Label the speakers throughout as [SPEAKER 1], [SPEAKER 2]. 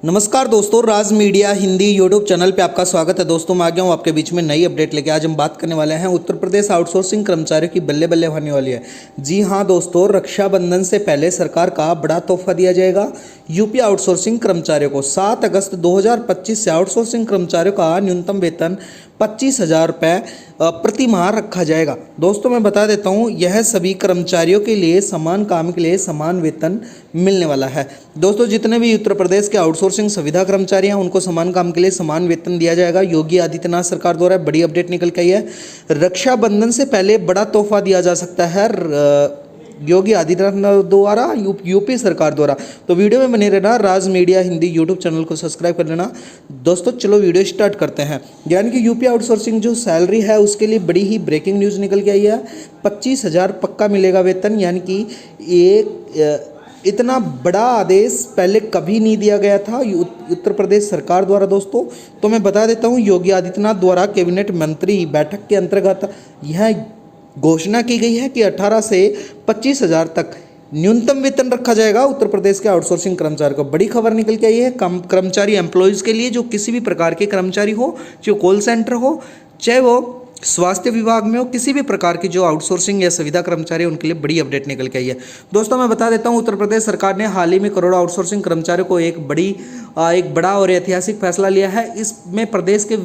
[SPEAKER 1] नमस्कार दोस्तों, राज media Hindi YouTube channel पे आपका स्वागत है। दोस्तों मैं आ गया हूँ आपके बीच में नई अपडेट लेके। आज हम बात करने वाले हैं उत्तर प्रदेश आउटसोर्सिंग कर्मचारियों की बल्ले बल्ले होने वाली है। जी हाँ दोस्तों, रक्षाबंधन से पहले सरकार का बड़ा तोहफा दिया जाएगा यूपी आउटसोर्सिंग कर्मचारियों को। 7 अगस्त 2025 से आउटसोर्सिंग कर्मचारियों का न्यूनतम वेतन 25,000 रुपये प्रति माह रखा जाएगा। दोस्तों मैं बता देता हूँ, यह सभी कर्मचारियों के लिए समान काम के लिए समान वेतन मिलने वाला है। दोस्तों जितने भी उत्तर प्रदेश के आउटसोर्सिंग सुविधा कर्मचारी हैं उनको समान काम के लिए समान वेतन दिया जाएगा। योगी आदित्यनाथ सरकार द्वारा बड़ी अपडेट निकल के आई है। रक्षाबंधन से पहले बड़ा तोहफा दिया जा सकता है योगी आदित्यनाथ द्वारा, यूपी सरकार द्वारा। तो वीडियो में बने रहना, राज मीडिया हिंदी यूट्यूब चैनल को सब्सक्राइब कर लेना। दोस्तों चलो वीडियो स्टार्ट करते हैं। यानी कि यूपी आउटसोर्सिंग जो सैलरी है उसके लिए बड़ी ही ब्रेकिंग न्यूज़ निकल के आई है। 25,000 पक्का मिलेगा वेतन, यानी कि इतना बड़ा आदेश पहले कभी नहीं दिया गया था उत्तर प्रदेश सरकार द्वारा। दोस्तों तो मैं बता देता हूँ, योगी आदित्यनाथ द्वारा कैबिनेट मंत्री बैठक के अंतर्गत यह घोषणा की गई है कि 18 से 25,000 तक न्यूनतम वेतन रखा जाएगा उत्तर प्रदेश के आउटसोर्सिंग कर्मचारी को। बड़ी खबर निकल के आई है कर्मचारी एम्प्लॉयज़ के लिए, जो किसी भी प्रकार के कर्मचारी हो, जो कॉल सेंटर हो, चाहे वो स्वास्थ्य विभाग में हो, किसी भी प्रकार की जो आउटसोर्सिंग या सुविधा कर्मचारी उनके लिए बड़ी अपडेट निकल के आई है। दोस्तों मैं बता देता हूं, उत्तर प्रदेश सरकार ने हाल ही में करोड़ों आउटसोर्सिंग कर्मचारियों को एक बड़ा और ऐतिहासिक फैसला लिया है। इसमें प्रदेश के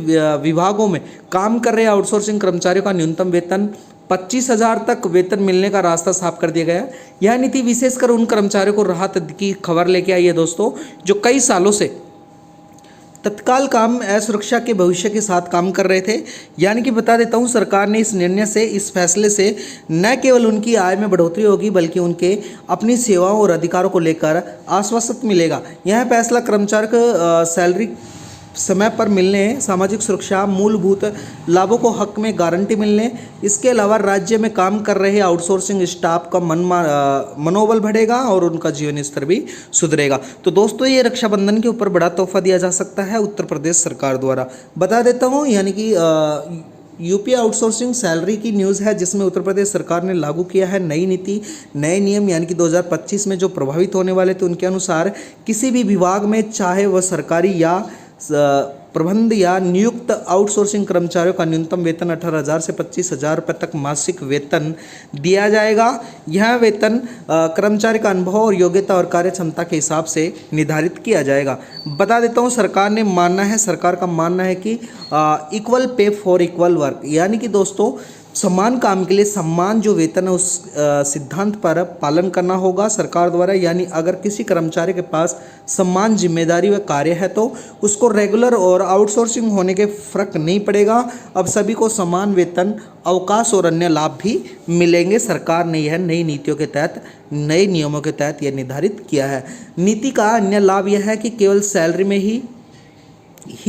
[SPEAKER 1] विभागों में काम कर रहे आउटसोर्सिंग कर्मचारियों का न्यूनतम वेतन 25,000 तक वेतन मिलने का रास्ता साफ कर दिया गया है। यह नीति विशेषकर उन कर्मचारियों को राहत की खबर लेके आई है दोस्तों, जो कई सालों से तत्काल काम असुरक्षा के भविष्य के साथ काम कर रहे थे। यानी कि बता देता हूं, सरकार ने इस निर्णय से, इस फैसले से न केवल उनकी आय में बढ़ोतरी होगी बल्कि उनके अपनी सेवाओं और अधिकारों को लेकर आश्वासन मिलेगा। यह फैसला कर्मचारी को सैलरी समय पर मिलने, सामाजिक सुरक्षा, मूलभूत लाभों को हक में गारंटी मिलने, इसके अलावा राज्य में काम कर रहे आउटसोर्सिंग स्टाफ का मनोबल बढ़ेगा और उनका जीवन स्तर भी सुधरेगा। तो दोस्तों ये रक्षाबंधन के ऊपर बड़ा तोहफा दिया जा सकता है उत्तर प्रदेश सरकार द्वारा। बता देता हूँ, यानी कि यूपी आउटसोर्सिंग सैलरी की न्यूज़ है, जिसमें उत्तर प्रदेश सरकार ने लागू किया है नई नीति, नए नियम, यानी कि 2025 में जो प्रभावित होने वाले थे उनके अनुसार किसी भी विभाग में, चाहे वह सरकारी या प्रबंध या नियुक्त आउटसोर्सिंग कर्मचारियों का न्यूनतम वेतन 18,000 से 25,000 रुपये तक मासिक वेतन दिया जाएगा। यह वेतन कर्मचारी का अनुभव और योग्यता और कार्य क्षमता के हिसाब से निर्धारित किया जाएगा। बता देता हूँ, सरकार का मानना है कि equal pay for equal work, यानी कि दोस्तों समान काम के लिए समान जो वेतन है उस सिद्धांत पर पालन करना होगा सरकार द्वारा। यानी अगर किसी कर्मचारी के पास समान जिम्मेदारी व कार्य है तो उसको रेगुलर और आउटसोर्सिंग होने के फर्क नहीं पड़ेगा। अब सभी को समान वेतन, अवकाश और अन्य लाभ भी मिलेंगे। सरकार ने यह नई नीतियों के तहत, नए नियमों के तहत यह निर्धारित किया है। नीति का अन्य लाभ यह है कि केवल सैलरी में ही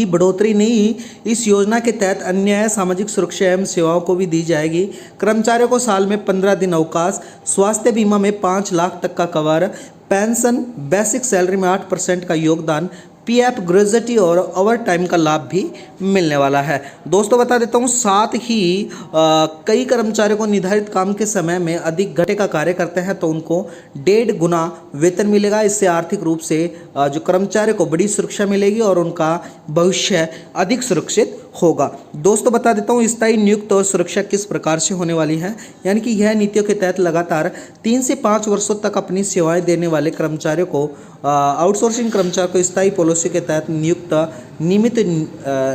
[SPEAKER 1] बढ़ोतरी नहीं, इस योजना के तहत अन्य सामाजिक सुरक्षा एवं सेवाओं को भी दी जाएगी। कर्मचारियों को साल में 15 दिन अवकाश, स्वास्थ्य बीमा में 5 लाख तक का कवर, पेंशन, बेसिक सैलरी में 8% का योगदान, पीएफ, ग्रेजुएटी और ओवर टाइम का लाभ भी मिलने वाला है। दोस्तों बता देता हूँ, साथ ही कई कर्मचारियों को निर्धारित काम के समय में अधिक घंटे का कार्य करते हैं तो उनको 1.5 गुना वेतन मिलेगा। इससे आर्थिक रूप से जो कर्मचारी को बड़ी सुरक्षा मिलेगी और उनका भविष्य अधिक सुरक्षित होगा। दोस्तों बता देता हूँ, स्थायी नियुक्त और सुरक्षा किस प्रकार से होने वाली है। यानी कि यह नीतियों के तहत लगातार 3 से 5 वर्षों तक अपनी सेवाएं देने वाले कर्मचारियों को, आउटसोर्सिंग कर्मचारियों को स्थायी पॉलिसी के तहत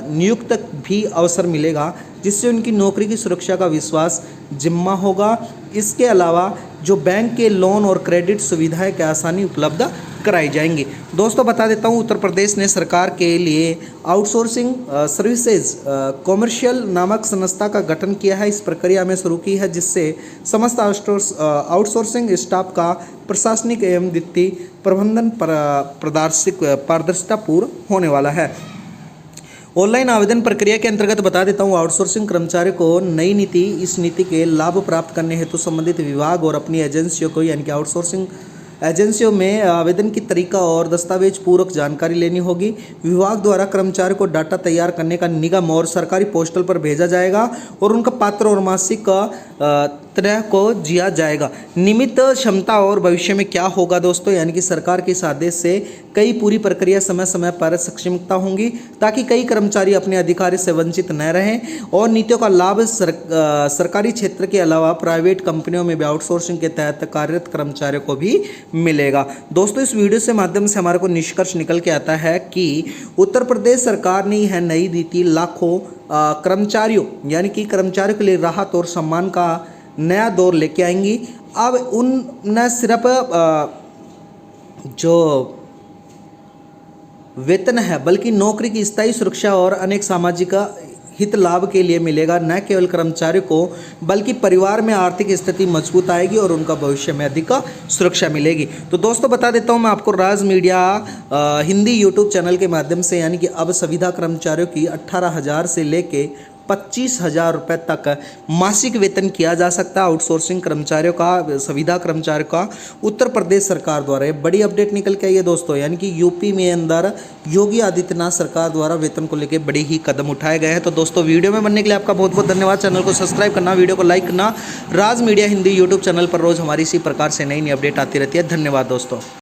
[SPEAKER 1] नियुक्त भी अवसर मिलेगा, जिससे उनकी नौकरी की सुरक्षा का विश्वास जिम्मा होगा। इसके अलावा जो बैंक के लोन और क्रेडिट सुविधाएं की आसानी उपलब्ध कराई जाएंगी। दोस्तों बता देता हूँ, उत्तर प्रदेश ने सरकार के लिए आउटसोर्सिंग सर्विसेज कॉमर्शियल नामक संस्था का गठन किया है। इस प्रक्रिया में शुरू की है, जिससे समस्त आउटसोर्सिंग स्टाफ का प्रशासनिक एवं वित्तीय प्रबंधन पारदर्शितापूर्ण होने वाला है। ऑनलाइन आवेदन प्रक्रिया के अंतर्गत बता देता हूँ, आउटसोर्सिंग कर्मचारी को नई नीति, इस नीति के लाभ प्राप्त करने हेतु संबंधित विभाग और अपनी एजेंसियों को, यानी कि आउटसोर्सिंग एजेंसियों में आवेदन की तरीका और दस्तावेज पूर्वक जानकारी लेनी होगी। विभाग द्वारा कर्मचारी को डाटा तैयार करने का निगम और सरकारी पोस्टल पर भेजा जाएगा और उनका पात्र और मासिक तरह को जिया जाएगा। नियमित क्षमता और भविष्य में क्या होगा दोस्तों, यानी कि सरकार के इस आदेश से कई पूरी प्रक्रिया समय समय पर सक्षमता होंगी ताकि कई कर्मचारी अपने अधिकार से वंचित न रहें और नीतियों का लाभ सरकारी क्षेत्र के अलावा प्राइवेट कंपनियों में भी आउटसोर्सिंग के तहत कार्यरत कर्मचारियों को भी मिलेगा। दोस्तों इस वीडियो से माध्यम से हमारे को निष्कर्ष निकल के आता है कि उत्तर प्रदेश सरकार ने यह नई नीति लाखों कर्मचारियों यानी कि कर्मचारियों के लिए राहत और सम्मान का नया दौर लेके आएंगी। अब उन न सिर्फ जो वेतन है बल्कि नौकरी की स्थायी सुरक्षा और अनेक सामाजिक हित लाभ के लिए मिलेगा। न केवल कर्मचारियों को बल्कि परिवार में आर्थिक स्थिति मजबूत आएगी और उनका भविष्य में अधिक सुरक्षा मिलेगी। तो दोस्तों बता देता हूं मैं आपको, राज मीडिया हिंदी यूट्यूब चैनल के माध्यम से यानी कि अब संविदा कर्मचारियों की 18,000 से लेके 25,000 रुपये तक मासिक वेतन किया जा सकता है। आउटसोर्सिंग कर्मचारियों का, संविदा कर्मचारियों का उत्तर प्रदेश सरकार द्वारा ये बड़ी अपडेट निकल के आई है दोस्तों, यानी कि यूपी में अंदर योगी आदित्यनाथ सरकार द्वारा वेतन को लेकर बड़ी ही कदम उठाए गए हैं। तो दोस्तों वीडियो में बनने के लिए आपका बहुत बहुत धन्यवाद। चैनल को सब्सक्राइब करना, वीडियो को लाइक करना। राज मीडिया हिंदी यूट्यूब चैनल पर रोज़ हमारी इसी प्रकार से नई नई अपडेट आती रहती है। धन्यवाद दोस्तों।